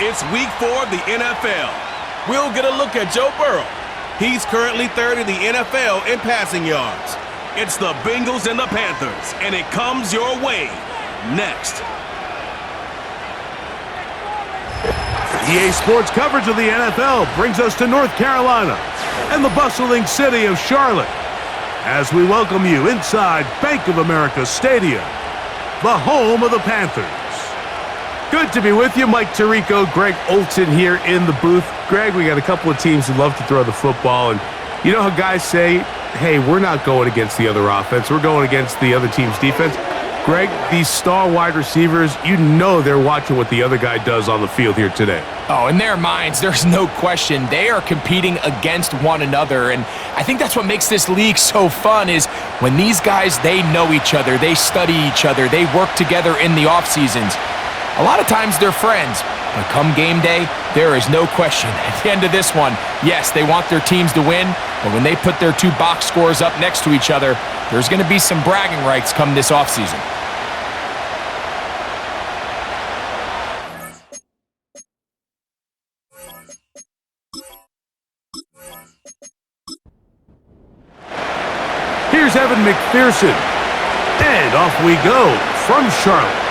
It's week 4 of the NFL. We'll get a look at Joe Burrow. He's currently third in the NFL in passing yards. It's the Bengals and the Panthers, and it comes your way next. EA Sports coverage of the NFL brings us to North Carolina and the bustling city of Charlotte as we welcome you inside Bank of America Stadium, the home of the Panthers. Good to be with you. Mike Tirico, Greg Olson here in the booth. Greg, we got a couple of teams who love to throw the football, and you know how guys say, hey, we're not going against the other offense, we're going against the other team's defense. Greg, these star wide receivers, you know they're watching what the other guy does on the field here today. Oh, in their minds, there's no question. They are competing against one another, and I think that's what makes this league so fun is when these guys, they know each other, they study each other, they work together in the off seasons. A lot of times they're friends, but come game day, there is no question. At the end of this one, yes, they want their teams to win, but when they put their two box scores up next to each other, there's going to be some bragging rights come this offseason. Here's Evan McPherson, and off we go from Charlotte.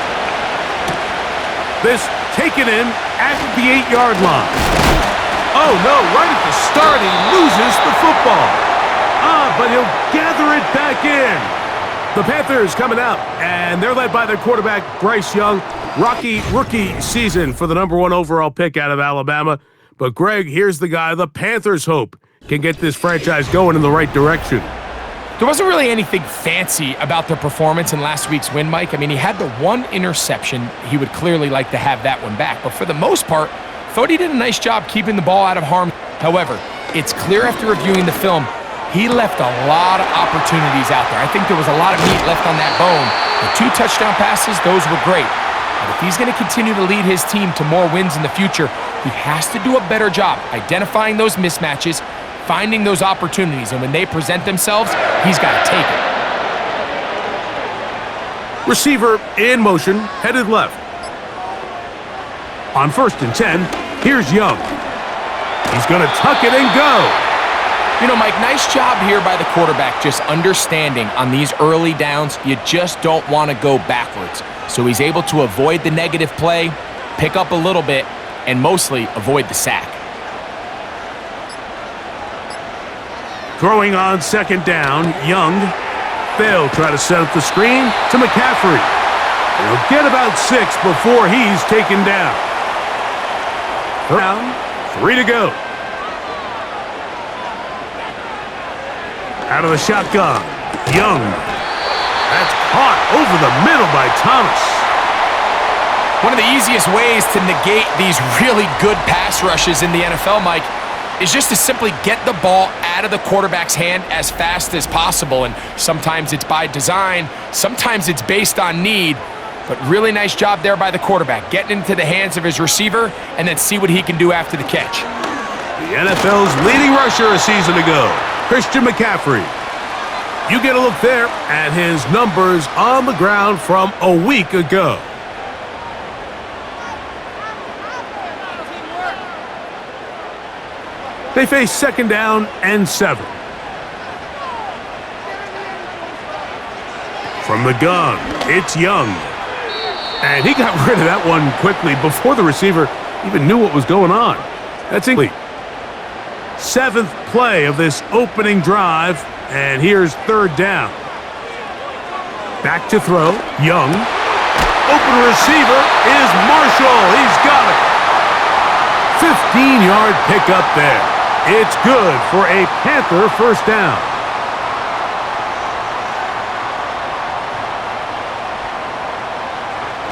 This taken in at the 8-yard line. Oh no, right at the start he loses the football. But he'll gather it back in. The Panthers coming out, and they're led by their quarterback, Bryce Young. Rocky rookie season for the #1 overall pick out of Alabama. But Greg, here's the guy the Panthers hope can get this franchise going in the right direction. There wasn't really anything fancy about their performance in last week's win, Mike. I mean, he had the one interception. He would clearly like to have that one back. But for the most part, thought he did a nice job keeping the ball out of harm. However, it's clear after reviewing the film, he left a lot of opportunities out there. I think there was a lot of meat left on that bone. The 2 touchdown passes, those were great. But if he's going to continue to lead his team to more wins in the future, he has to do a better job identifying those mismatches, finding those opportunities, and when they present themselves, he's got to take it. Receiver in motion, headed left. On 1st and 10, here's Young. He's going to tuck it and go. You know, Mike, nice job here by the quarterback, just understanding on these early downs, you just don't want to go backwards. So he's able to avoid the negative play, pick up a little bit, and mostly avoid the sack. Throwing on 2nd down, Young. They'll try to set up the screen to McCaffrey. He'll get about 6 before he's taken down. Down, 3 to go. Out of the shotgun, Young. That's caught over the middle by Thomas. One of the easiest ways to negate these really good pass rushes in the NFL, Mike, is just to simply get the ball out of the quarterback's hand as fast as possible. And sometimes it's by design, sometimes it's based on need, but really nice job there by the quarterback, getting into the hands of his receiver and then see what he can do after the catch. The NFL's leading rusher a season ago, Christian McCaffrey. You get a look there at his numbers on the ground from a week ago. They face 2nd down and 7. From the gun, it's Young. And he got rid of that one quickly before the receiver even knew what was going on. That's incomplete. 7th play of this opening drive, and here's 3rd down. Back to throw, Young. Open receiver is Marshall. He's got it. 15-yard pickup there. It's good for a Panther 1st down.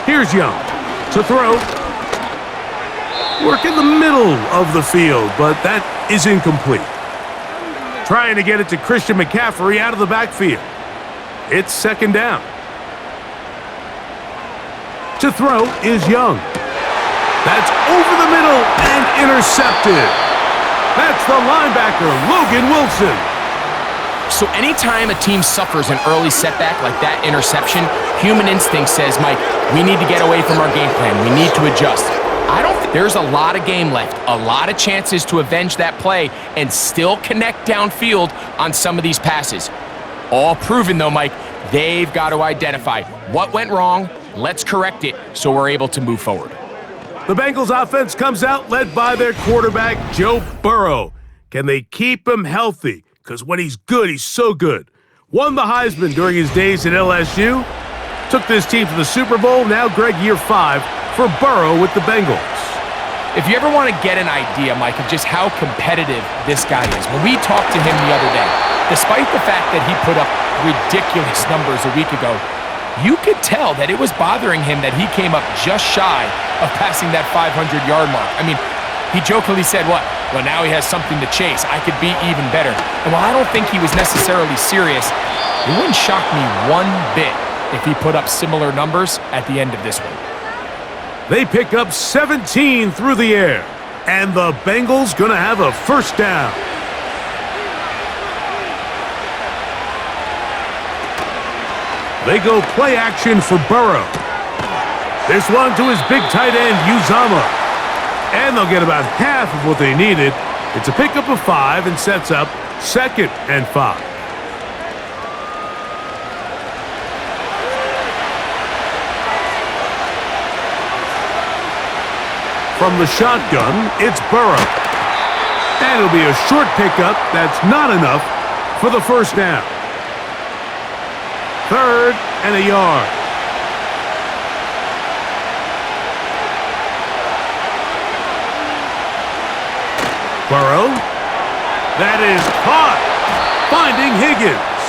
Here's Young to throw. Work in the middle of the field, but that is incomplete. Trying to get it to Christian McCaffrey out of the backfield. It's 2nd down. To throw is Young. That's over the middle and intercepted. That's the linebacker, Logan Wilson. So anytime a team suffers an early setback like that interception, human instinct says, Mike, we need to get away from our game plan. We need to adjust. I don't think there's a lot of game left, a lot of chances to avenge that play and still connect downfield on some of these passes. All proven, though, Mike, they've got to identify what went wrong, let's correct it so we're able to move forward. The Bengals offense comes out led by their quarterback, Joe Burrow. Can they keep him healthy? Because when he's good, he's so good. Won the Heisman during his days at LSU. Took this team to the Super Bowl. Now, Greg, year 5 for Burrow with the Bengals. If you ever want to get an idea, Mike, of just how competitive this guy is, when we talked to him the other day, despite the fact that he put up ridiculous numbers a week ago, you could tell that it was bothering him that he came up just shy of passing that 500-yard mark. I mean, he jokingly said, what? Well, now he has something to chase. I could be even better. And while I don't think he was necessarily serious, it wouldn't shock me one bit if he put up similar numbers at the end of this one. They pick up 17 through the air, and the Bengals gonna have a first down. They go play action for Burrow. This one to his big tight end, Uzama. And they'll get about half of what they needed. It's a pickup of 5 and sets up 2nd and 5. From the shotgun, it's Burrow. And it'll be a short pickup that's not enough for the first down. 3rd and a yard. Burrow. That is caught. Finding Higgins.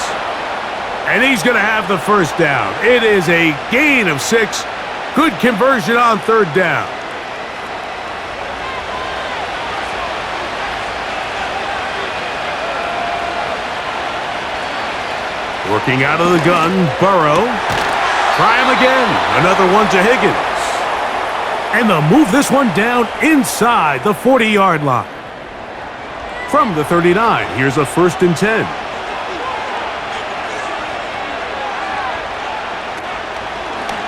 And he's going to have the first down. It is a gain of 6. Good conversion on 3rd down. Working out of the gun, Burrow. Try him again. Another one to Higgins. And they'll move this one down inside the 40-yard line. From the 39, here's a 1st and 10.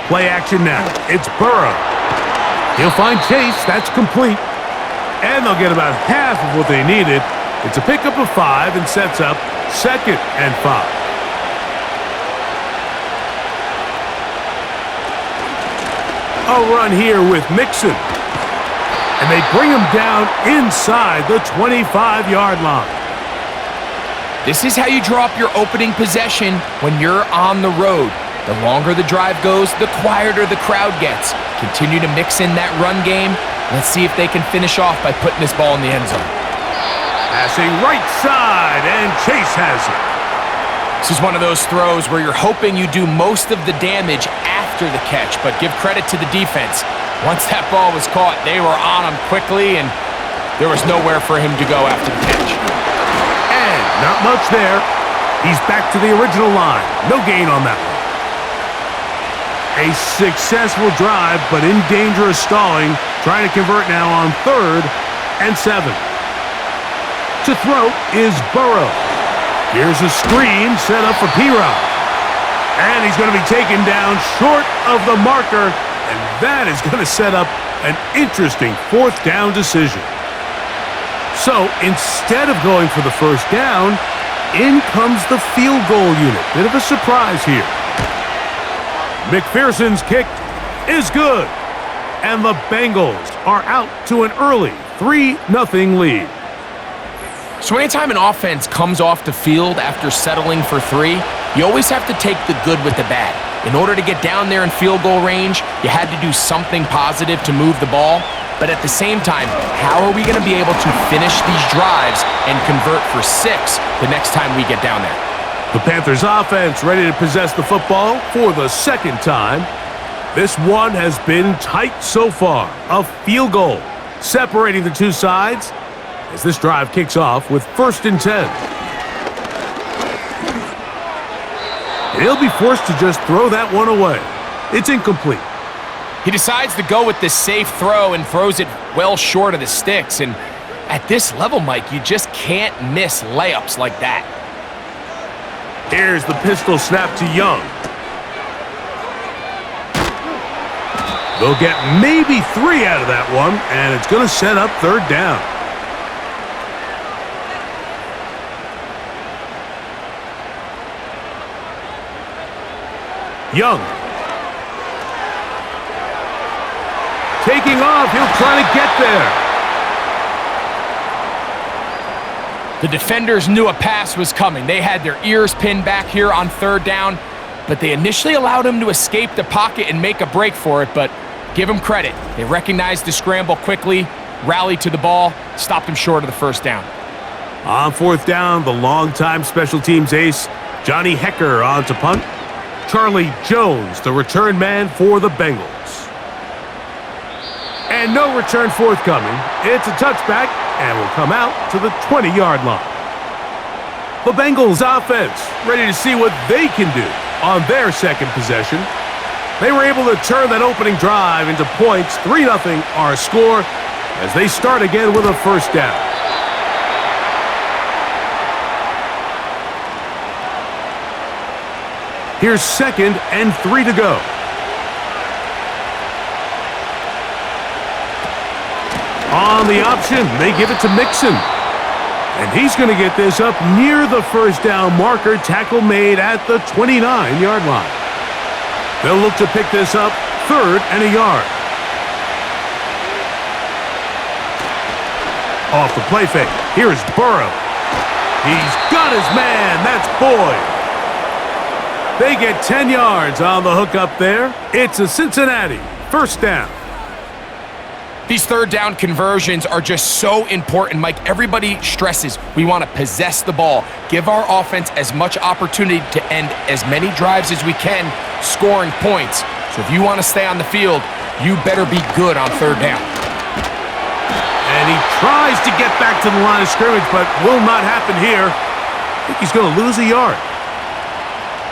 Play action now. It's Burrow. He'll find Chase. That's complete. And they'll get about half of what they needed. It's a pickup of 5 and sets up 2nd and 5. A run here with Mixon. And they bring him down inside the 25-yard line. This is how you draw up your opening possession when you're on the road. The longer the drive goes, the quieter the crowd gets. Continue to mix in that run game. Let's see if they can finish off by putting this ball in the end zone. Passing right side, and Chase has it. This is one of those throws where you're hoping you do most of the damage after the catch, but give credit to the defense. Once that ball was caught, they were on him quickly, and there was nowhere for him to go after the catch. And not much there. He's back to the original line. No gain on that one. A successful drive, but in danger of stalling. Trying to convert now on 3rd and 7. To throw is Burrow. Here's a screen set up for P-Rod. And he's going to be taken down short of the marker, and that is going to set up an interesting 4th down decision. So instead of going for the first down, in comes the field goal unit. Bit of a surprise here. McPherson's kick is good, and the Bengals are out to an early 3-0 lead. So anytime an offense comes off the field after settling for 3, you always have to take the good with the bad. In order to get down there in field goal range, you had to do something positive to move the ball. But at the same time, how are we going to be able to finish these drives and convert for 6 the next time we get down there? The Panthers offense ready to possess the football for the 2nd time. This one has been tight so far. A field goal separating the two sides as this drive kicks off with 1st and 10. And he'll be forced to just throw that one away. It's incomplete. He decides to go with this safe throw and throws it well short of the sticks. And at this level, Mike, you just can't miss layups like that. Here's the pistol snap to Young. They'll get maybe 3 out of that one, and it's going to set up third down. Young. Taking off, he'll try to get there. The defenders knew a pass was coming. They had their ears pinned back here on third down, but they initially allowed him to escape the pocket and make a break for it, but give them credit. They recognized the scramble quickly, rallied to the ball, stopped him short of the first down. On fourth down, the longtime special teams ace, Johnny Hecker on to punt. Charlie Jones, the return man for the Bengals. And no return forthcoming. It's a touchback and will come out to the 20-yard line. The Bengals offense ready to see what they can do on their second possession. They were able to turn that opening drive into points. 3-0 our score as they start again with a first down. Here's 2nd and 3 to go. On the option, they give it to Mixon. And he's going to get this up near the first down marker. Tackle made at the 29-yard line. They'll look to pick this up 3rd and a yard. Off the play fake. Here's Burrow. He's got his man. That's Boyd. They get 10 yards on the hook up there. It's a Cincinnati first down. These third down conversions are just so important, Mike. Everybody stresses we want to possess the ball, give our offense as much opportunity to end as many drives as we can, scoring points. So if you want to stay on the field, you better be good on third down. And he tries to get back to the line of scrimmage, but will not happen here. I think he's going to lose a yard.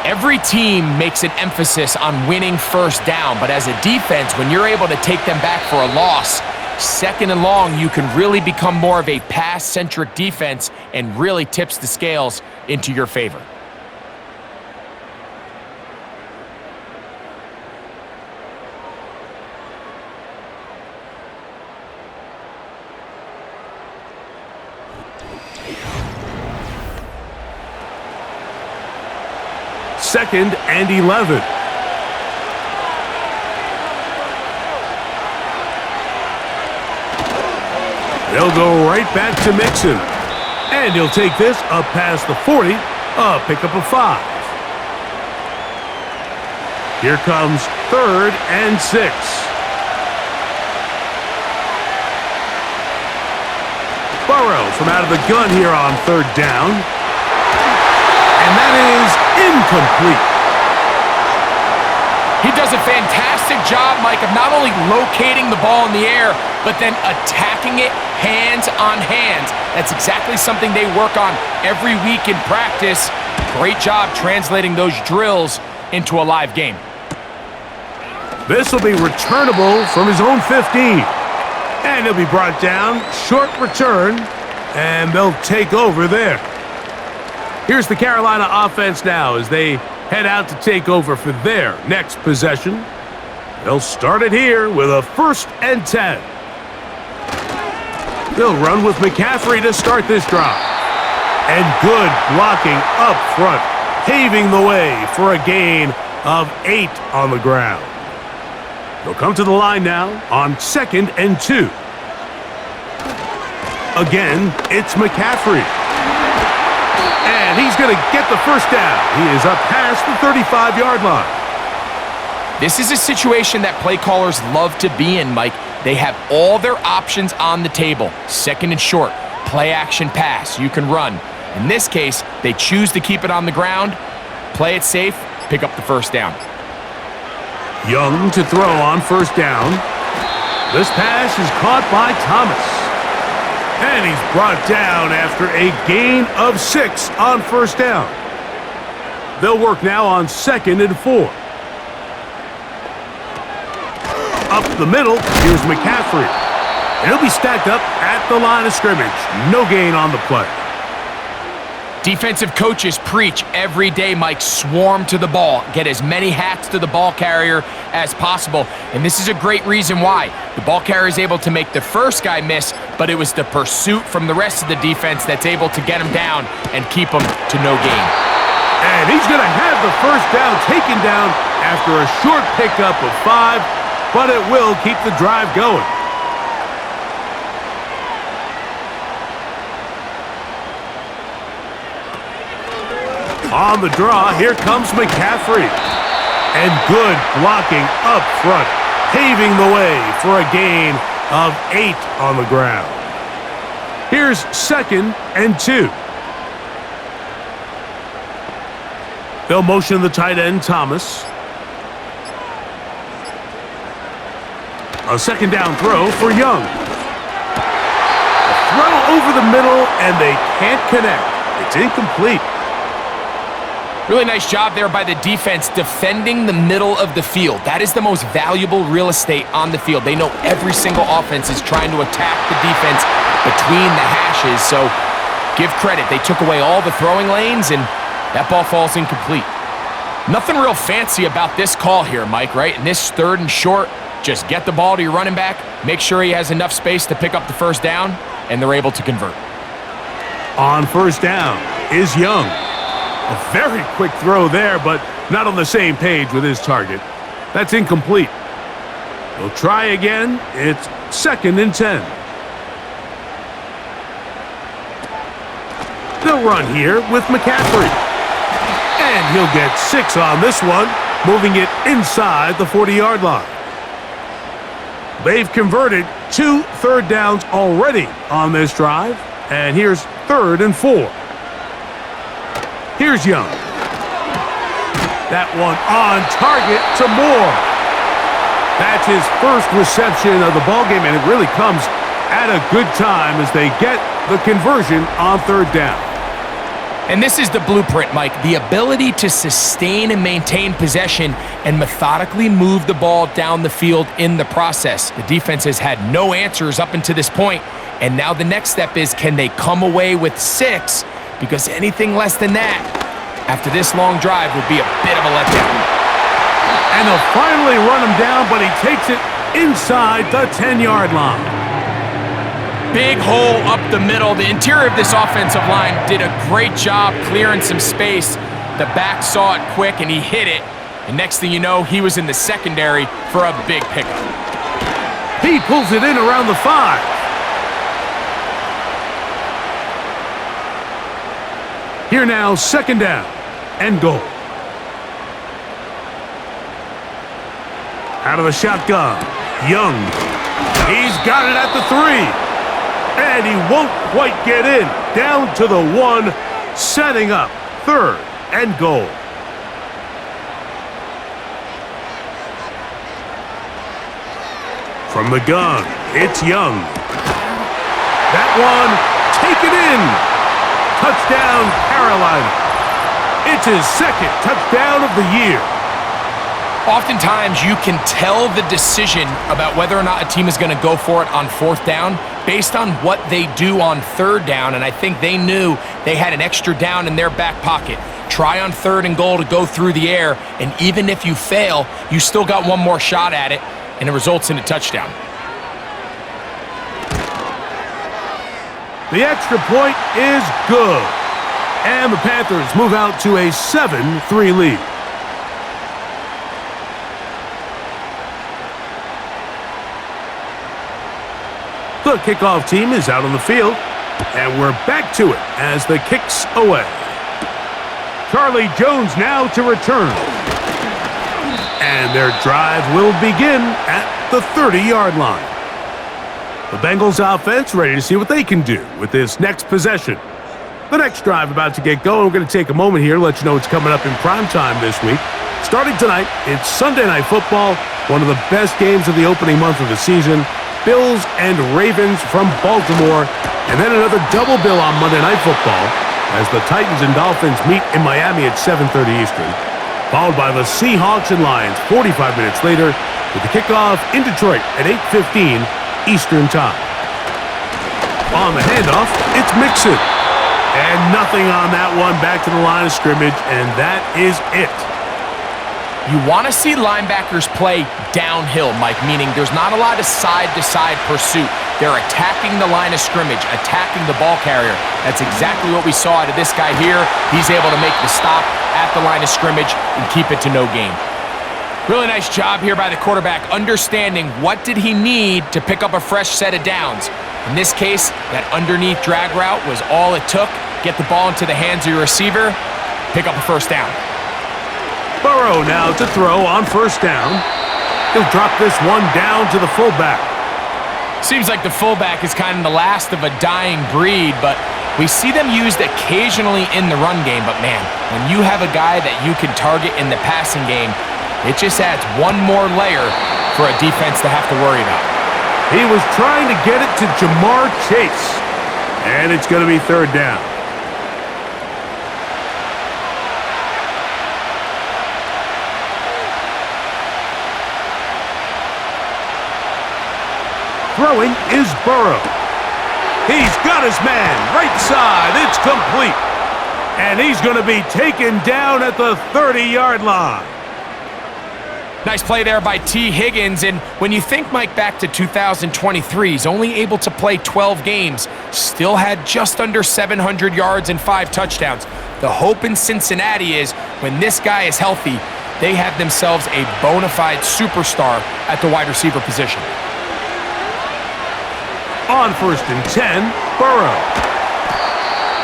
Every team makes an emphasis on winning first down, but as a defense, when you're able to take them back for a loss, 2nd and long, you can really become more of a pass-centric defense and really tips the scales into your favor. Second and 11. They'll go right back to Mixon. And he'll take this up past the 40, pick up a 5. Here comes 3rd and 6. Burrow from out of the gun here on 3rd down. And that is incomplete. He does a fantastic job, Mike, of not only locating the ball in the air, but then attacking it hands on hands. That's exactly something they work on every week in practice. Great job translating those drills into a live game. This will be returnable from his own 15. And he'll be brought down, short return, and they'll take over there. Here's the Carolina offense now as they head out to take over for their next possession. They'll start it here with a 1st and 10. They'll run with McCaffrey to start this drive. And good blocking up front, paving the way for a gain of 8 on the ground. They'll come to the line now on 2nd and 2. Again, it's McCaffrey. And he's going to get the first down. He is up past the 35-yard line. This is a situation that play callers love to be in, Mike. They have all their options on the table. 2nd and short, play action pass, you can run. In this case, they choose to keep it on the ground, play it safe, pick up the first down. Young to throw on 1st down. This pass is caught by Thomas. And he's brought down after a gain of 6 on 1st down. They'll work now on 2nd and 4. Up the middle, here's McCaffrey. And he'll be stacked up at the line of scrimmage. No gain on the play. Defensive coaches preach every day, Mike, swarm to the ball. Get as many hats to the ball carrier as possible. And this is a great reason why. The ball carrier is able to make the first guy miss, but it was the pursuit from the rest of the defense that's able to get him down and keep him to no gain. And he's going to have the first down taken down after a short pickup of 5, but it will keep the drive going. On the draw, here comes McCaffrey. And good blocking up front, paving the way for a gain of 8 on the ground. Here's 2nd and 2. They'll motion the tight end, Thomas. A 2nd down throw for Young. A throw over the middle, and they can't connect. It's incomplete. Really nice job there by the defense defending the middle of the field. That is the most valuable real estate on the field. They know every single offense is trying to attack the defense between the hashes, so give credit. They took away all the throwing lanes, and that ball falls incomplete. Nothing real fancy about this call here, Mike, right? In this 3rd and short, just get the ball to your running back, make sure he has enough space to pick up the first down, and they're able to convert. On 1st down is Young. A very quick throw there, but not on the same page with his target. That's incomplete. They'll try again. It's 2nd and 10. They'll run here with McCaffrey. And he'll get 6 on this one, moving it inside the 40-yard line. They've converted 2 third downs already on this drive, and here's 3rd and 4. Here's Young. That one on target to Moore. That's his first reception of the ballgame, and it really comes at a good time as they get the conversion on 3rd down. And this is the blueprint, Mike. The ability to sustain and maintain possession and methodically move the ball down the field in the process. The defense has had no answers up until this point, and now the next step is, can they come away with 6? Because anything less than that, after this long drive, would be a bit of a letdown. And they'll finally run him down, but he takes it inside the 10-yard line. Big hole up the middle. The interior of this offensive line did a great job clearing some space. The back saw it quick, and he hit it. And next thing you know, he was in the secondary for a big pickup. He pulls it in around the 5. Here now, 2nd down and goal. Out of the shotgun, Young. He's got it at the 3. And he won't quite get in. Down to the 1, setting up 3rd and goal. From the gun, it's Young. That one, taken in. Touchdown, Carolina. It's his 2nd touchdown of the year. Oftentimes, you can tell the decision about whether or not a team is going to go for it on 4th down based on what they do on 3rd down, and I think they knew they had an extra down in their back pocket. Try on 3rd and goal to go through the air, and even if you fail, you still got one more shot at it, and it results in a touchdown. The extra point is good. And the Panthers move out to a 7-3 lead. The kickoff team is out on the field, and we're back to it as the kick's away. Charlie Jones now to return. And their drive will begin at the 30-yard line. The Bengals offense ready to see what they can do with this next possession. The next drive about to get going. We're going to take a moment here to let you know what's coming up in prime time this week. Starting tonight, it's Sunday Night Football, one of the best games of the opening month of the season. Bills and Ravens from Baltimore, and then another double bill on Monday Night Football as the Titans and Dolphins meet in Miami at 7:30 Eastern, followed by the Seahawks and Lions 45 minutes later with the kickoff in Detroit at 8:15 Eastern Time. On the handoff, it's Mixon. And nothing on that one, back to the line of scrimmage, and that is it. You want to see linebackers play downhill, Mike, meaning there's not a lot of side-to-side pursuit. They're attacking the line of scrimmage, attacking the ball carrier. That's exactly what we saw out of this guy here. He's able to make the stop at the line of scrimmage and keep it to no gain. Really nice job here by the quarterback, understanding what did he need to pick up a fresh set of downs. In this case, that underneath drag route was all it took. Get the ball into the hands of your receiver, pick up a first down. Burrow now to throw on first down. He'll drop this one down to the fullback. Seems like the fullback is kind of the last of a dying breed, but we see them used occasionally in the run game. But man, when you have a guy that you can target in the passing game, it just adds one more layer for a defense to have to worry about. He was trying to get it to Jamar Chase, and it's going to be third down. Throwing is Burrow. He's got his man, right side, it's complete. And he's going to be taken down at the 30-yard line. Nice play there by T. Higgins, and when you think, Mike, back to 2023, he's only able to play 12 games, still had just under 700 yards and 5 touchdowns. The hope in Cincinnati is when this guy is healthy, they have themselves a bona fide superstar at the wide receiver position. On first and 10, Burrow.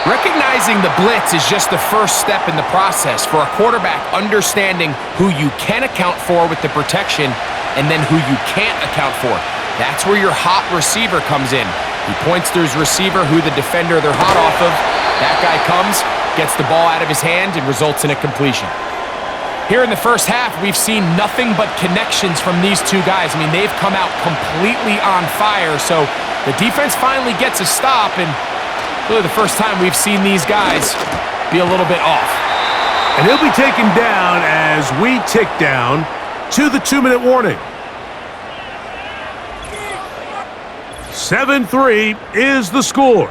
Recognizing the blitz is just the first step in the process for a quarterback, understanding who you can account for with the protection and then who you can't account for. That's where your hot receiver comes in. He points to his receiver who the defender they're hot off of. That guy comes, gets the ball out of his hand, and results in a completion. Here in the first half, we've seen nothing but connections from these two guys. I mean, they've come out completely on fire, so the defense finally gets a stop, and really the first time we've seen these guys be a little bit off. And he'll be taken down as we tick down to the 2-minute warning. 7-3 is the score.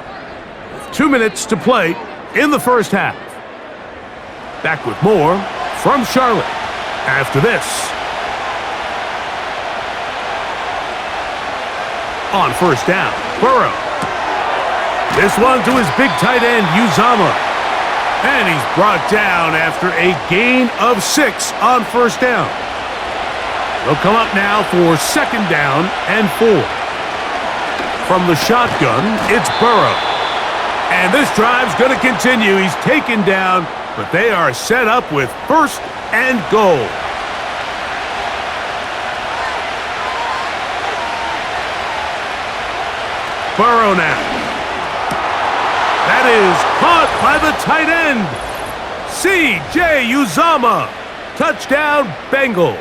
2 minutes to play in the first half. Back with more from Charlotte after this. On first down, Burrow. This one to his big tight end, Uzama. And he's brought down after a gain of 6 on first down. They'll come up now for second down and 4. From the shotgun, it's Burrow. And this drive's going to continue. He's taken down, but they are set up with first and goal. Burrow now. That is caught by the tight end, C.J. Uzama. Touchdown, Bengals.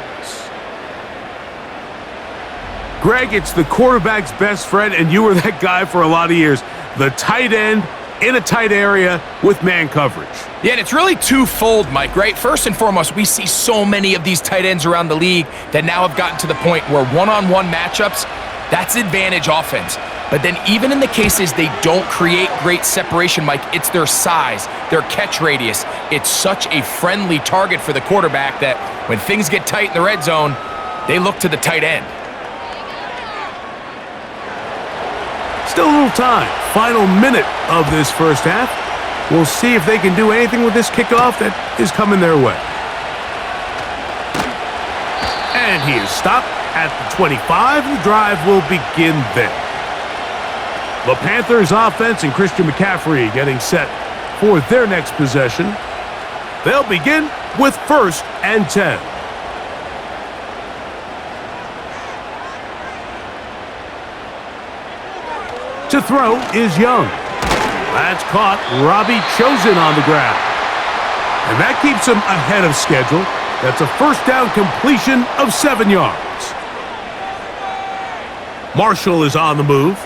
Greg, it's the quarterback's best friend, and you were that guy for a lot of years. The tight end in a tight area with man coverage. Yeah, and it's really twofold, Mike, right? First and foremost, we see so many of these tight ends around the league that now have gotten to the point where one-on-one matchups, that's advantage offense. But then even in the cases they don't create great separation, Mike, it's their size, their catch radius. It's such a friendly target for the quarterback that when things get tight in the red zone, they look to the tight end. Still a little time. Final minute of this first half. We'll see if they can do anything with this kickoff that is coming their way. And he is stopped at the 25. The drive will begin there. The Panthers offense and Christian McCaffrey getting set for their next possession. They'll begin with first and 10. To throw is Young. That's caught. Robbie Chosen on the ground. And that keeps him ahead of schedule. That's a first down completion of 7 yards. Marshall is on the move.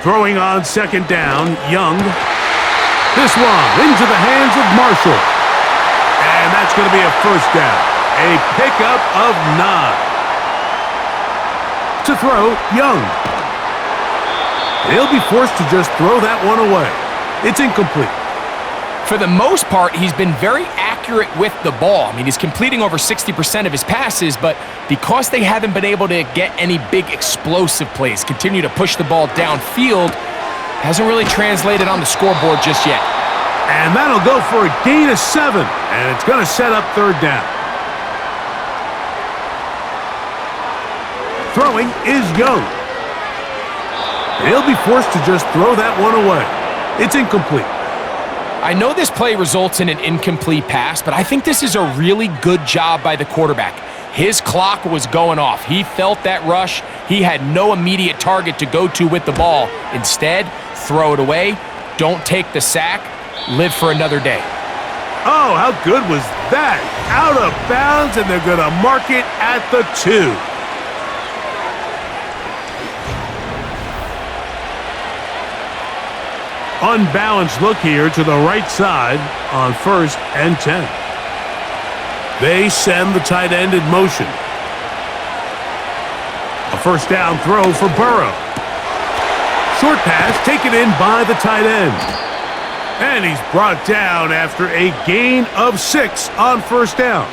Throwing on second down, Young. This one into the hands of Marshall. And that's going to be a first down. A pickup of 9. To throw, Young. He'll be forced to just throw that one away. It's incomplete. For the most part, he's been very accurate with the ball. I mean, he's completing over 60% of his passes, but because they haven't been able to get any big explosive plays, continue to push the ball downfield, hasn't really translated on the scoreboard just yet. And that'll go for a gain of 7, and it's going to set up third down. Throwing is Young. He'll be forced to just throw that one away. It's incomplete. I know this play results in an incomplete pass, but I think this is a really good job by the quarterback. His clock was going off. He felt that rush. He had no immediate target to go to with the ball. Instead, throw it away. Don't take the sack. Live for another day. Oh, how good was that? Out of bounds, and they're going to mark it at the 2. Unbalanced look here to the right side on 1st and 10. They send the tight end in motion. A first down throw for Burrow. Short pass taken in by the tight end. And he's brought down after a gain of 6 on first down.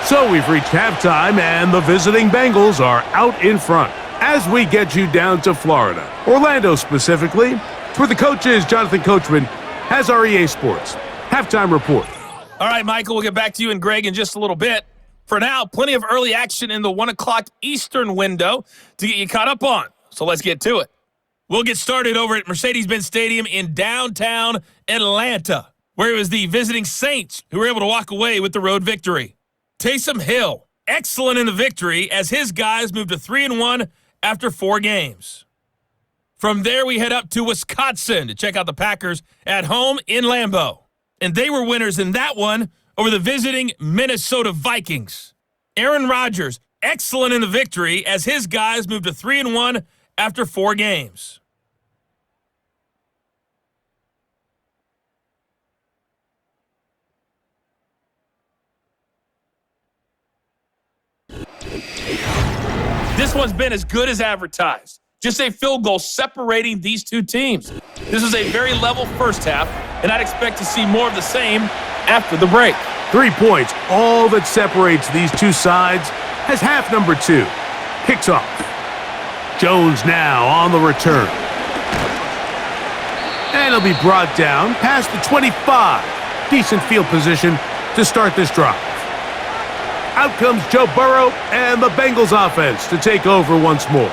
So we've reached halftime, and the visiting Bengals are out in front. As we get you down to Florida, Orlando specifically, it's where the coach is. Jonathan Coachman has our EA Sports halftime report. All right, Michael, we'll get back to you and Greg in just a little bit. For now, plenty of early action in the 1 o'clock Eastern window to get you caught up on. So let's get to it. We'll get started over at Mercedes-Benz Stadium in downtown Atlanta, where it was the visiting Saints who were able to walk away with the road victory. Taysom Hill, excellent in the victory as his guys moved to 3-1 after 4 games. From there, we head up to Wisconsin to check out the Packers at home in Lambeau. And they were winners in that one over the visiting Minnesota Vikings. Aaron Rodgers, excellent in the victory as his guys moved to 3-1 after 4 games. This one's been as good as advertised. Just a field goal separating these two teams. This was a very level first half, and I'd expect to see more of the same after the break. 3 points, all that separates these two sides, has half number 2. Kicks off. Jones now on the return. And he'll be brought down past the 25. Decent field position to start this drive. Out comes Joe Burrow and the Bengals offense to take over once more.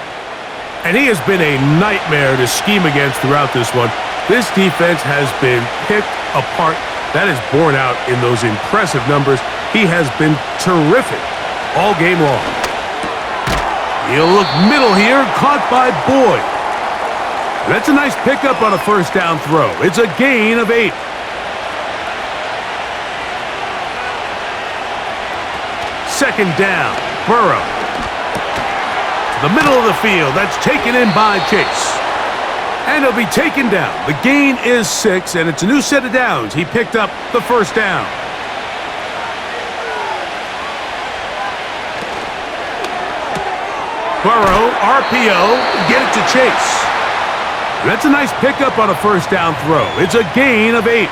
And he has been a nightmare to scheme against throughout this one. This defense has been picked apart. That is borne out in those impressive numbers. He has been terrific all game long. He'll look middle here, caught by Boyd. That's a nice pickup on a first down throw. It's a gain of 8. Second down, Burrow. The middle of the field, that's taken in by Chase. And he'll be taken down. The gain is 6, and it's a new set of downs. He picked up the first down. Burrow, RPO, get it to Chase. That's a nice pickup on a first down throw. It's a gain of 8.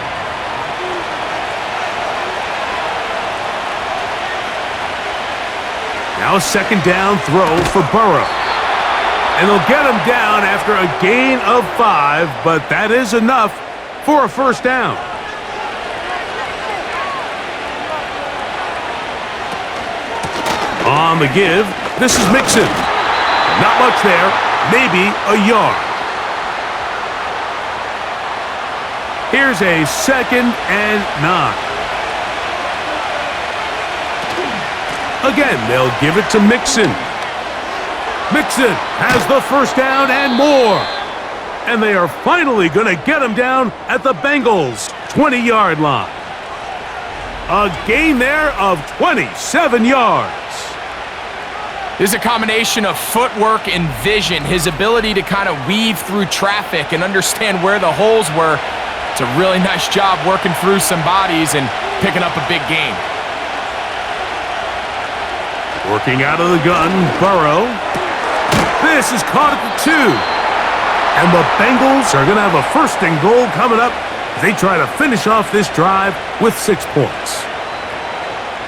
Now a second down throw for Burrow. And they'll get him down after a gain of 5, but that is enough for a first down. On the give, this is Mixon. Not much there, maybe a yard. Here's a 2nd and 9. Again, they'll give it to Mixon. Mixon has the first down and more. And they are finally going to get him down at the Bengals' 20-yard line. A gain there of 27 yards. This is a combination of footwork and vision, his ability to kind of weave through traffic and understand where the holes were. It's a really nice job working through some bodies and picking up a big gain. Working out of the gun, Burrow. This is caught at the 2. And the Bengals are going to have a 1st and goal coming up as they try to finish off this drive with 6 points.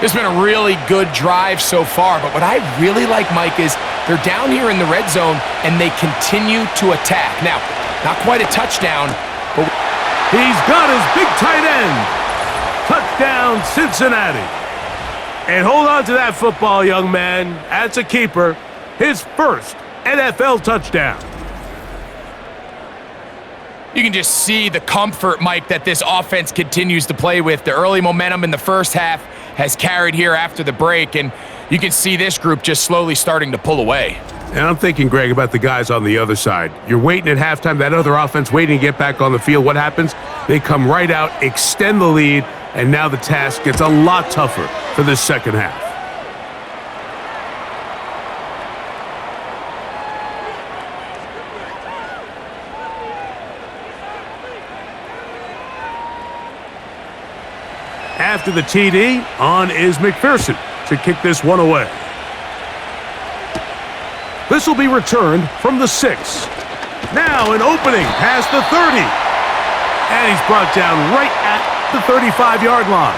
This has been a really good drive so far, but what I really like, Mike, is they're down here in the red zone and they continue to attack. Now, not quite a touchdown, but he's got his big tight end. Touchdown, Cincinnati. And hold on to that football, young man. That's a keeper. His 1st NFL touchdown. you can just see the comfort, Mike, that this offense continues to play with. The early momentum in the first half has carried here after the break, and you can see this group just slowly starting to pull away. And I'm thinking, Greg, about the guys on the other side. You're waiting at halftime, that other offense waiting to get back on the field. What happens? They come right out, extend the lead, and now the task gets a lot tougher for this second half. After the TD, on is McPherson to kick this one away. This will be returned from the 6. Now an opening past the 30. And he's brought down right at the 35-yard line.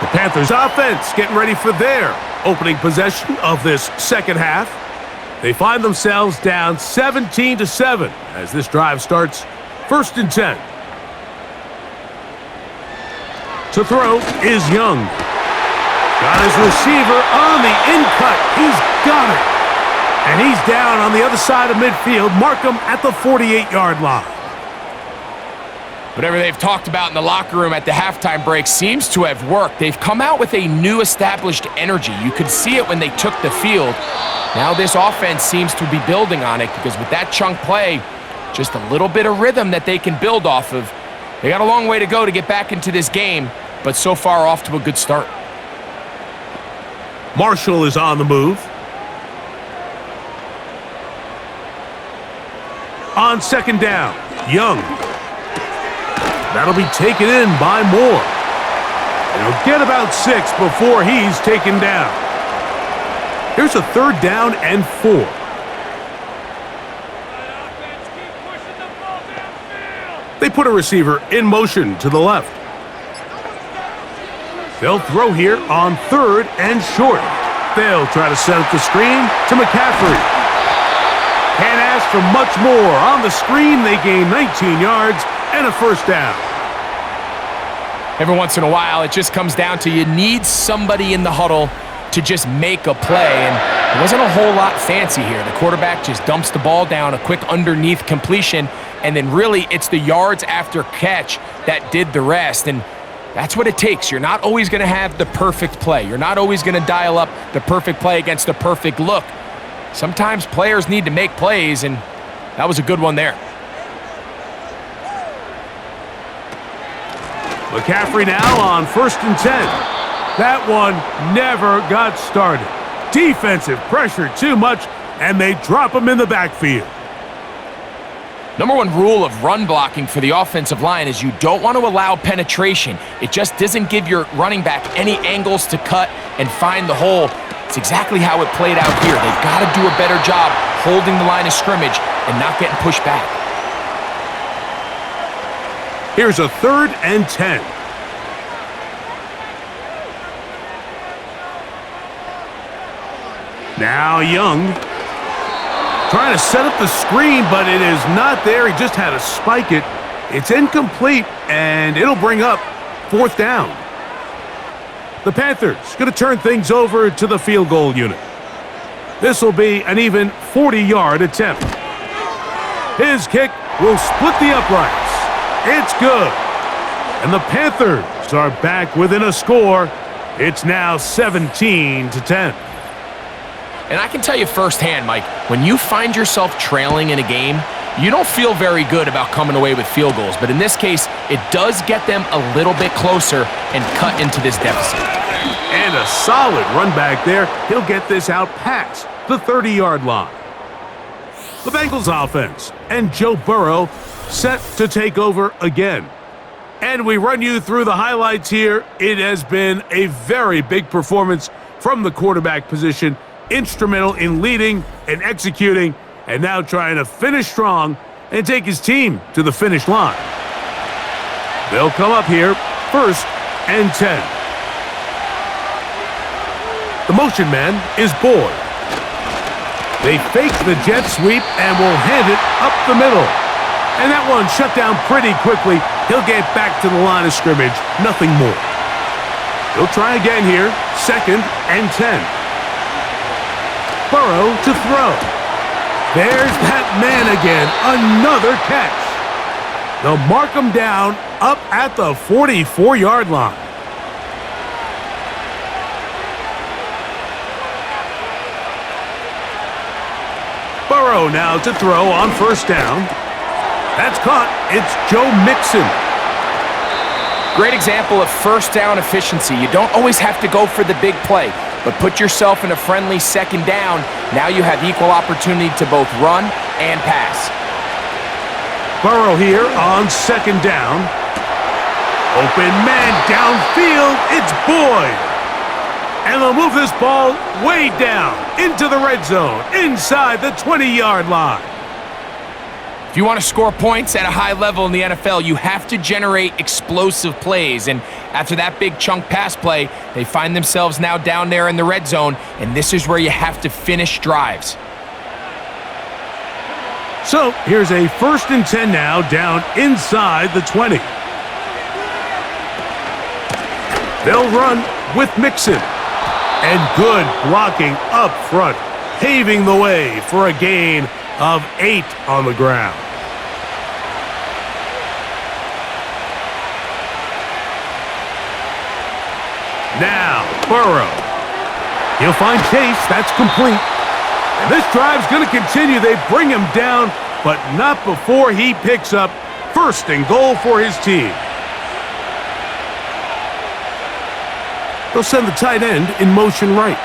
The Panthers offense getting ready for their opening possession of this second half. They find themselves down 17-7 as this drive starts 1st and 10. To throw is Young. Got his receiver on the in-cut. He's got it. And he's down on the other side of midfield. Mark him at the 48-yard line. Whatever they've talked about in the locker room at the halftime break seems to have worked. They've come out with a new established energy. You could see it when they took the field. Now this offense seems to be building on it because with that chunk play, just a little bit of rhythm that they can build off of. They got a long way to go to get back into this game, but so far off to a good start. Marshall is on the move. On second down, Young. That'll be taken in by Moore. And he'll get about 6 before he's taken down. Here's a 3rd down and 4. They put a receiver in motion to the left. They'll throw here on 3rd and short. They'll try to set up the screen to McCaffrey. Can't ask for much more. On the screen, they gain 19 yards and a 1st down. Every once in a while, it just comes down to you need somebody in the huddle to just make a play, and it wasn't a whole lot fancy here. The quarterback just dumps the ball down, a quick underneath completion, and then really it's the yards after catch that did the rest, and that's what it takes. You're not always going to have the perfect play. You're not always going to dial up the perfect play against the perfect look. Sometimes players need to make plays, and that was a good one there. McCaffrey now on 1st and 10. That one never got started. Defensive pressure too much, and they drop him in the backfield. Number one rule of run blocking for the offensive line is you don't want to allow penetration. It just doesn't give your running back any angles to cut and find the hole. It's exactly how it played out here. They've got to do a better job holding the line of scrimmage and not getting pushed back. Here's a 3rd and 10. Now Young. Trying to set up the screen, but it is not there. He just had to spike it. It's incomplete, and it'll bring up 4th down. The Panthers going to turn things over to the field goal unit. This will be an even 40-yard attempt. His kick will split the uprights. It's good. And the Panthers are back within a score. It's now 17-10. And I can tell you firsthand, Mike, when you find yourself trailing in a game, you don't feel very good about coming away with field goals. But in this case, it does get them a little bit closer and cut into this deficit. And a solid run back there. He'll get this out past the 30-yard line. The Bengals offense and Joe Burrow set to take over again. And we run you through the highlights here. It has been a very big performance from the quarterback position. instrumental in leading and executing, and now trying to finish strong and take his team to the finish line. They'll come up here, 1st and 10. The motion man is Boyd. They fake the jet sweep and will hand it up the middle. And that one shut down pretty quickly. He'll get back to the line of scrimmage, nothing more. He'll try again here, 2nd and 10. Burrow to throw. There's that man again, another catch. They'll mark him down up at the 44-yard line. Burrow now to throw on 1st down. That's caught. It's Joe Mixon. Great example of 1st down efficiency. You don't always have to go for the big play, but put yourself in a friendly 2nd down. Now you have equal opportunity to both run and pass. Burrow here on 2nd down. Open man downfield. It's Boyd. And they'll move this ball way down into the red zone, inside the 20-yard line. If you want to score points at a high level in the NFL, you have to generate explosive plays. And after that big chunk pass play, they find themselves now down there in the red zone, and this is where you have to finish drives. So here's a 1st and 10 now, down inside the 20. They'll run with Mixon. And good blocking up front, paving the way for a gain of 8 on the ground. Now, Burrow. He'll find Chase. That's complete. And this drive's going to continue. They bring him down, but not before he picks up 1st and goal for his team. They'll send the tight end in motion right.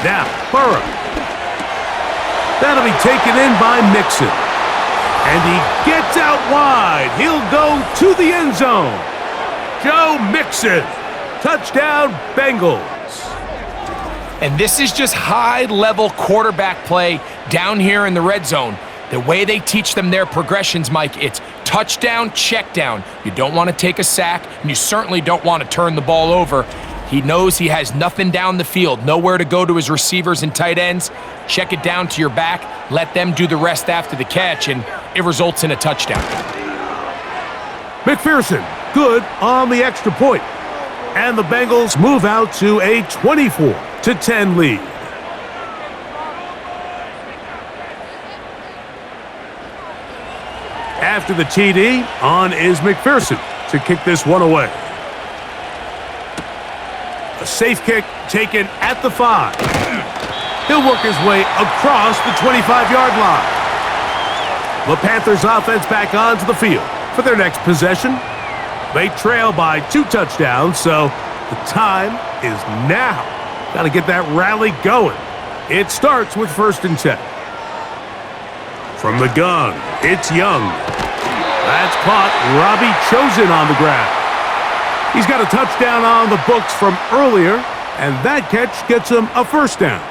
Now, Burrow. That'll be taken in by Mixon. And he gets out wide. He'll go to the end zone. Joe Mixon. Touchdown, Bengals. And this is just high-level quarterback play down here in the red zone. The way they teach them their progressions, Mike, it's touchdown, check down. You don't want to take a sack, and you certainly don't want to turn the ball over. He knows he has nothing down the field, nowhere to go to his receivers and tight ends. Check it down to your back, let them do the rest after the catch, and it results in a touchdown. McPherson, good on the extra point. And the Bengals move out to a 24-10 lead. After the TD, on is McPherson to kick this one away. A safe kick taken at the 5. He'll work his way across the 25-yard line. The Panthers offense back onto the field for their next possession. They trail by 2 touchdowns, so the time is now. Got to get that rally going. It starts with 1st and 10. From the gun, it's Young. That's caught. Robbie Chosen on the ground. He's got a touchdown on the books from earlier, and that catch gets him a 1st down.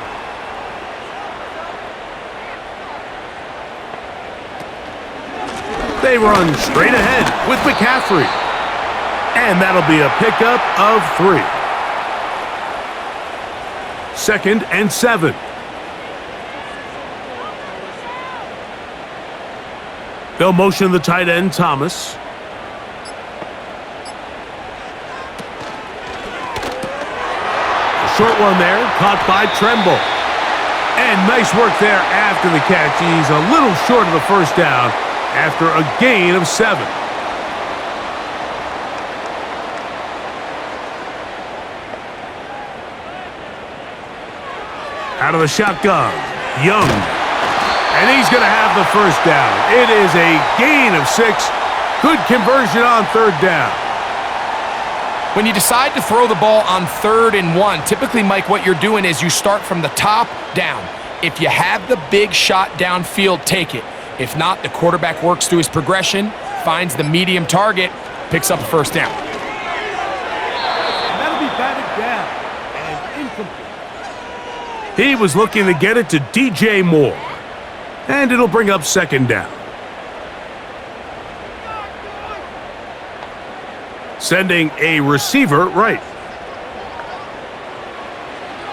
They run straight ahead with McCaffrey. And that'll be a pickup of 3. 2nd and 7. They'll motion the tight end, Thomas. A short one there, caught by Tremble. And nice work there after the catch. He's a little short of the 1st down after a gain of 7. Out of the shotgun, Young. And he's going to have the 1st down. It is a gain of 6. Good conversion on 3rd down. When you decide to throw the ball on 3rd and 1, typically, Mike, what you're doing is you start from the top down. If you have the big shot downfield, take it. If not, the quarterback works through his progression, finds the medium target, picks up the 1st down. And that'll be batted down and incomplete. He was looking to get it to DJ Moore. And it'll bring up second down. Sending a receiver right.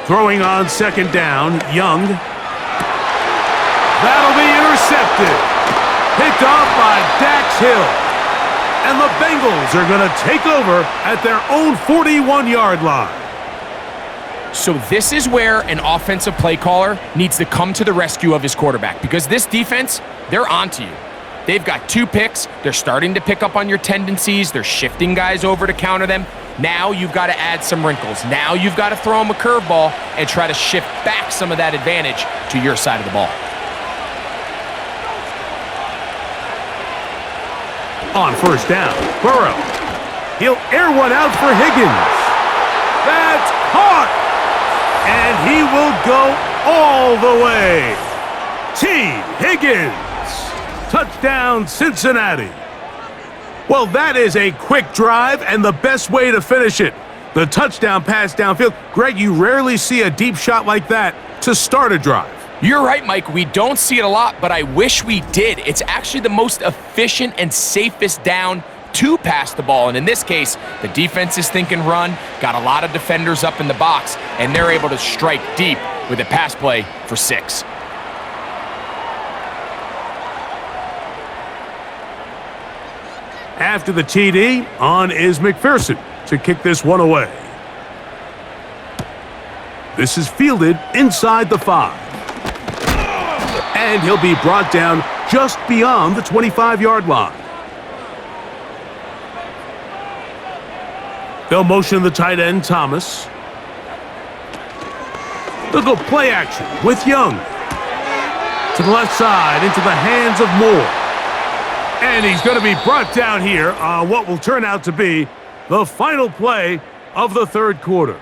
Throwing on second down, Young. That'll be intercepted. Picked off by Dax Hill. And the Bengals are going to take over at their own 41-yard line. So this is where an offensive play caller needs to come to the rescue of his quarterback, because this defense, they're onto you. They've got 2 picks. They're starting to pick up on your tendencies. They're shifting guys over to counter them. Now you've got to add some wrinkles. Now you've got to throw them a curveball and try to shift back some of that advantage to your side of the ball. On first down, Burrow. He'll air one out for Higgins. That's caught! And he will go all the way. T. Higgins. Touchdown, Cincinnati. Well, that is a quick drive and the best way to finish it. The touchdown pass downfield. Greg, you rarely see a deep shot like that to start a drive. You're right, Mike. We don't see it a lot, but I wish we did. It's actually the most efficient and safest down to pass the ball. And in this case, the defense is thinking run, got a lot of defenders up in the box, and they're able to strike deep with a pass play for 6. After the TD, on is McPherson to kick this one away. This is fielded inside the 5. And he'll be brought down just beyond the 25-yard line. They'll motion the tight end, Thomas. They'll go play action with Young. To the left side, into the hands of Moore. And he's going to be brought down here on what will turn out to be the final play of the third quarter.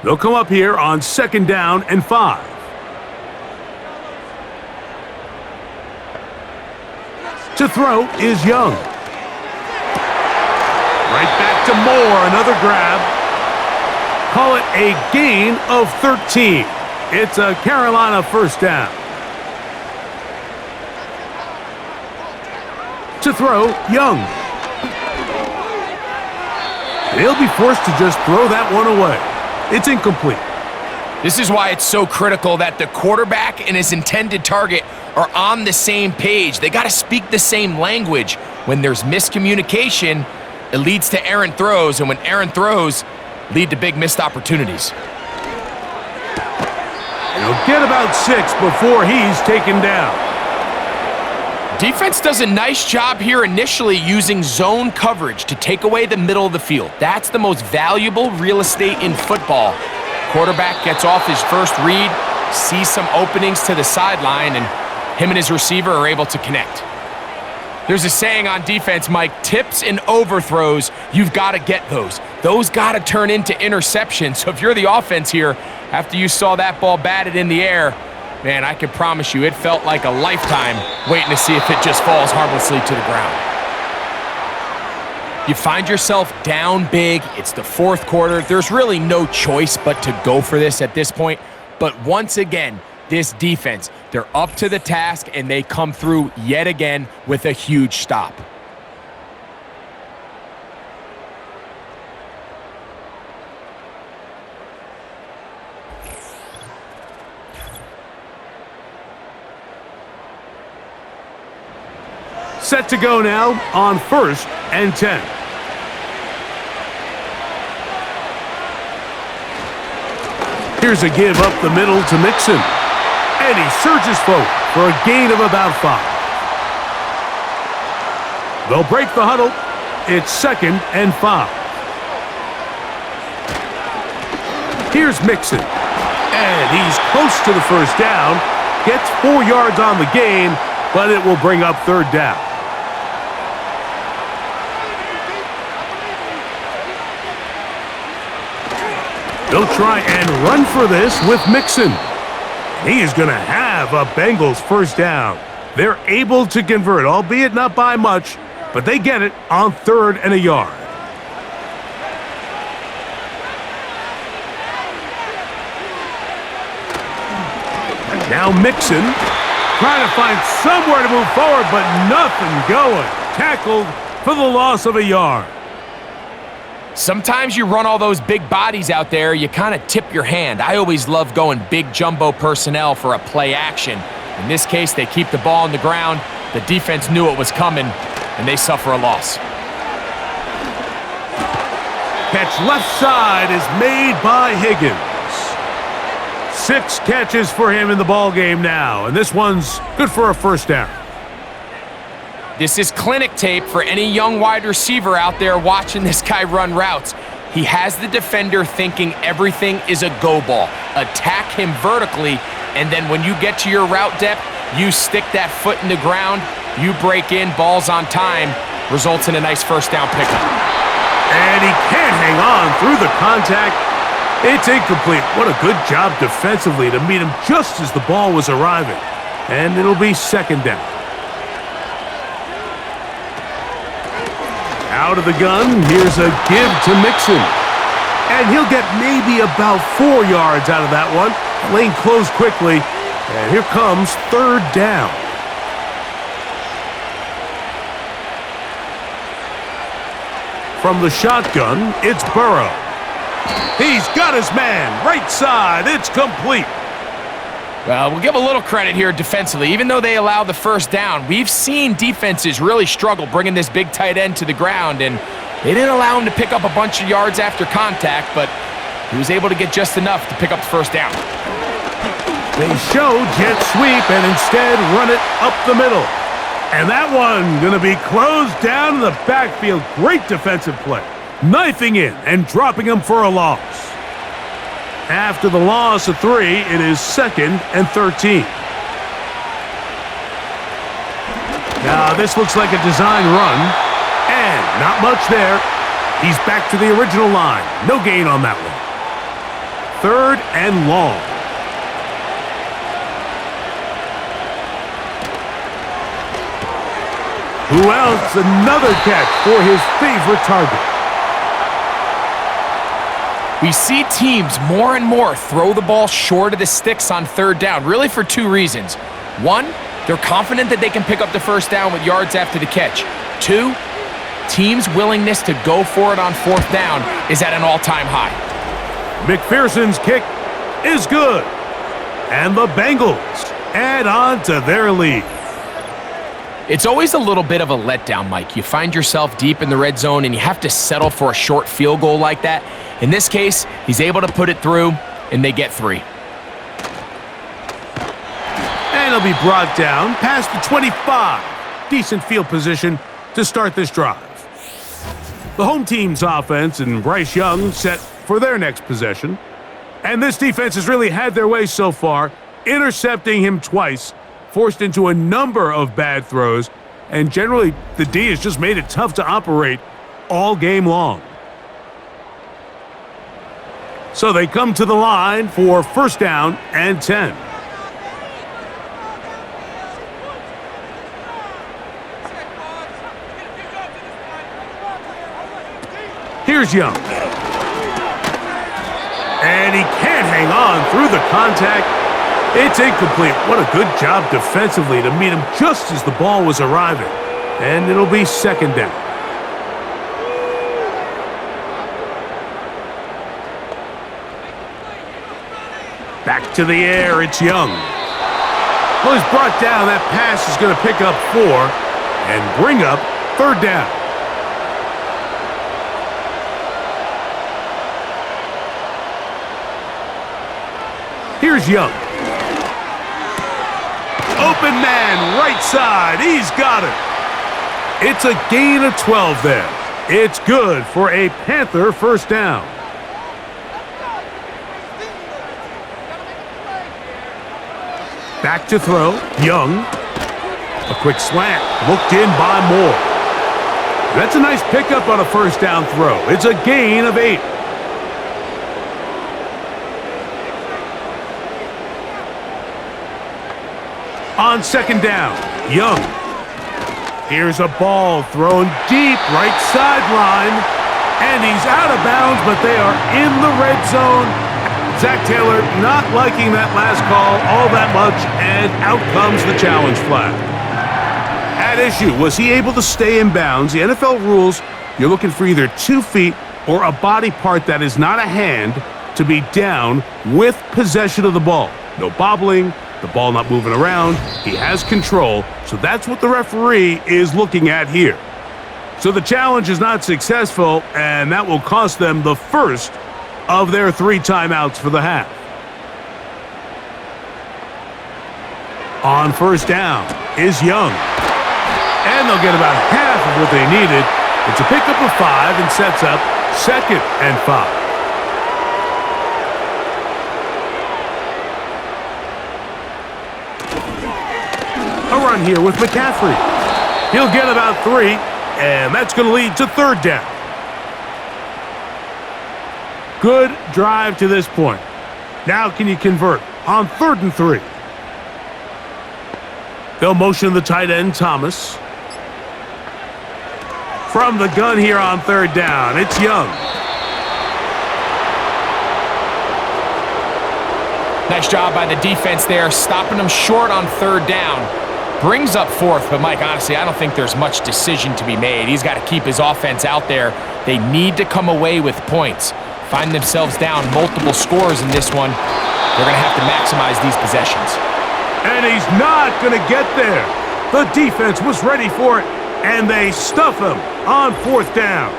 They'll come up here on second down and 5. To throw is Young. Right back to Moore, another grab. Call it a gain of 13. It's a Carolina first down. To throw, Young. They'll be forced to just throw that one away. It's incomplete. This is why it's so critical that the quarterback and his intended target are on the same page. They got to speak the same language. When there's miscommunication, it leads to errant throws, and when errant throws lead to big missed opportunities. He'll get about 6 before he's taken down. Defense does a nice job here initially using zone coverage to take away the middle of the field. That's the most valuable real estate in football. Quarterback gets off his first read, sees some openings to the sideline, and him and his receiver are able to connect. There's a saying on defense, Mike, tips and overthrows, you've got to get those. Those got to turn into interceptions. So if you're the offense here, after you saw that ball batted in the air, man, I can promise you it felt like a lifetime waiting to see if it just falls harmlessly to the ground. You find yourself down big. It's the fourth quarter. There's really no choice but to go for this at this point. But once again, this defense, they're up to the task, and they come through yet again with a huge stop. Set to go now on 1st and 10. Here's a give up the middle to Mixon. And he surges forward for a gain of about 5. They'll break the huddle. It's 2nd and 5. Here's Mixon. And he's close to the first down. Gets 4 yards on the gain, but it will bring up 3rd down. They'll try and run for this with Mixon. He is going to have have a Bengals first down. They're able to convert, albeit not by much, but they get it on 3rd and a yard. Now Mixon, trying to find somewhere to move forward, but nothing going. Tackled for the loss of a yard. Sometimes you run all those big bodies out there, you kind of tip your hand. I always love going big jumbo personnel for a play action. In this case, they keep the ball on the ground. The defense knew it was coming, and they suffer a loss. Catch left side is made by Higgins. 6 catches for him in the ball game now, and this one's good for a first down. This is clinic tape for any young wide receiver out there watching this guy run routes. He has the defender thinking everything is a go ball. Attack him vertically, and then when you get to your route depth, you stick that foot in the ground, you break in, balls on time, results in a nice first down pickup. And he can't hang on through the contact. It's incomplete. What a good job defensively to meet him just as the ball was arriving. And it'll be second down. Out of the gun, here's a give to Mixon. And he'll get maybe about 4 yards out of that one. Lane closed quickly, and here comes 3rd down. From the shotgun, it's Burrow. He's got his man, right side, it's complete. Well, we'll give a little credit here defensively. Even though they allow the first down, we've seen defenses really struggle bringing this big tight end to the ground, and they didn't allow him to pick up a bunch of yards after contact, but he was able to get just enough to pick up the first down. They show jet sweep and instead run it up the middle. And that one going to be closed down in the backfield. Great defensive play. Knifing in and dropping him for a loss. After the loss of 3, it is 2nd and 13. Now this looks like a design run, and not much there. He's back to the original line. No gain on that one. 3rd and long. Who else? Another catch for his favorite target. We see teams more and more throw the ball short of the sticks on 3rd down, really for 2 reasons. 1, they're confident that they can pick up the first down with yards after the catch. 2, teams' willingness to go for it on 4th down is at an all-time high. McPherson's kick is good. And the Bengals add on to their lead. It's always a little bit of a letdown, Mike. You find yourself deep in the red zone and you have to settle for a short field goal like that. In this case, he's able to put it through, and they get 3. And he'll be brought down past the 25. Decent field position to start this drive. The home team's offense and Bryce Young set for their next possession. And this defense has really had their way so far, intercepting him twice, forced into a number of bad throws, and generally the D has just made it tough to operate all game long. So they come to the line for first down and 10. Here's Young. And he can't hang on through the contact. It's incomplete. What a good job defensively to meet him just as the ball was arriving. And it'll be second down. Back to the air, it's Young. Well, he's brought down. That pass is going to pick up 4 and bring up 3rd down. Here's Young. Open man, right side. He's got it. It's a gain of 12 there. It's good for a Panther first down. Back to throw, Young. A quick slant, looked in by Moore. That's a nice pickup on a first down throw. It's a gain of 8. On second down, Young. Here's a ball thrown deep right sideline. And he's out of bounds, but they are in the red zone. Zach Taylor not liking that last call all that much, and out comes the challenge flag. At issue, was he able to stay in bounds? The NFL rules, you're looking for either 2 feet or a body part that is not a hand to be down with possession of the ball. No bobbling, the ball not moving around. He has control, so that's what the referee is looking at here. So the challenge is not successful, and that will cost them the first of their 3 timeouts for the half. On first down is Young. And they'll get about half of what they needed. It's a pickup of 5 and sets up 2nd and 5. A run here with McCaffrey. He'll get about 3, and that's going to lead to 3rd down. Good drive to this point. Now can you convert on 3rd and 3? They'll motion the tight end, Thomas. From the gun here on 3rd down, it's Young. Nice job by the defense there, stopping them short on 3rd down. Brings up 4th, but Mike, honestly, I don't think there's much decision to be made. He's got to keep his offense out there. They need to come away with points. Find themselves down multiple scores in this one. They're going to have to maximize these possessions. And he's not going to get there. The defense was ready for it, and they stuff him on 4th down.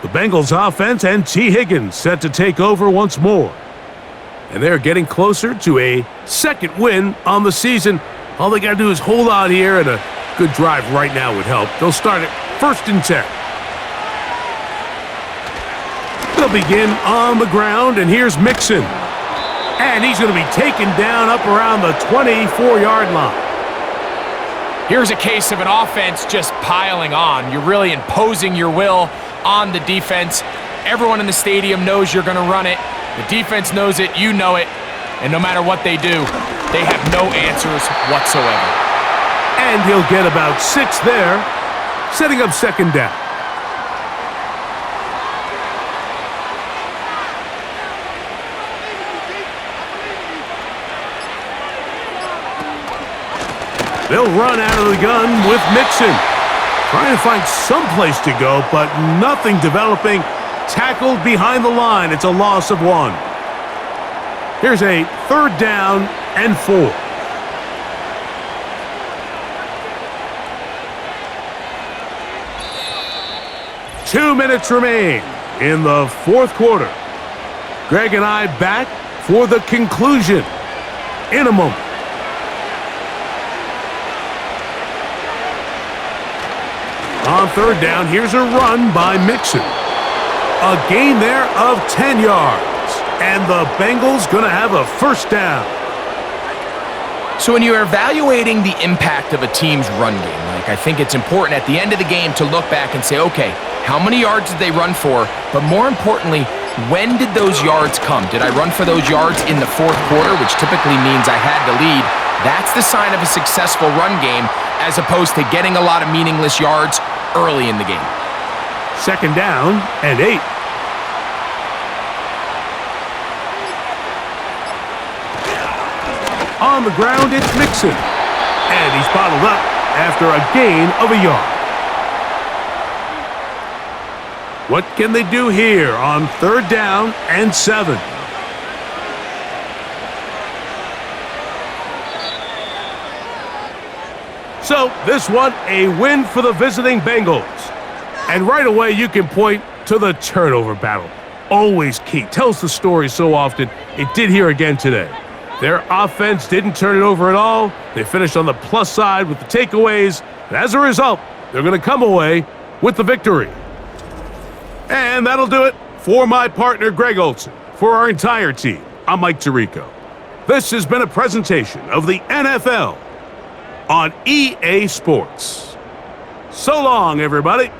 The Bengals offense and T. Higgins set to take over once more. And they're getting closer to a 2nd win on the season. All they got to do is hold out here, and a good drive right now would help. They'll start at 1st and 10. They'll begin on the ground, and here's Mixon. And he's going to be taken down up around the 24-yard line. Here's a case of an offense just piling on. You're really imposing your will on the defense. Everyone in the stadium knows you're going to run it. The defense knows it, you know it, and no matter what they do, they have no answers whatsoever. And he'll get about 6 there, setting up 2nd down. They'll run out of the gun with Mixon. Trying to find some place to go, but nothing developing. Tackled behind the line. It's a loss of 1. Here's a 3rd down and 4. Two minutes remain in the 4th quarter. Greg and I back for the conclusion in a moment. On 3rd down, here's a run by Mixon. A gain there of 10 yards. And the Bengals going to have a 1st down. So when you're evaluating the impact of a team's run game, like, I think it's important at the end of the game to look back and say, okay, how many yards did they run for? But more importantly, when did those yards come? Did I run for those yards in the 4th quarter, which typically means I had the lead? That's the sign of a successful run game, as opposed to getting a lot of meaningless yards early in the game. 2nd down and 8. On the ground, it's Mixon. And he's bottled up after a gain of a yard. What can they do here on 3rd down and 7? So this one, a win for the visiting Bengals. And right away, you can point to the turnover battle. Always key. Tells the story so often. It did here again today. Their offense didn't turn it over at all. They finished on the plus side with the takeaways. And as a result, they're going to come away with the victory. And that'll do it for my partner, Greg Olson. For our entire team, I'm Mike Tirico. This has been a presentation of the NFL on EA Sports. So long, everybody.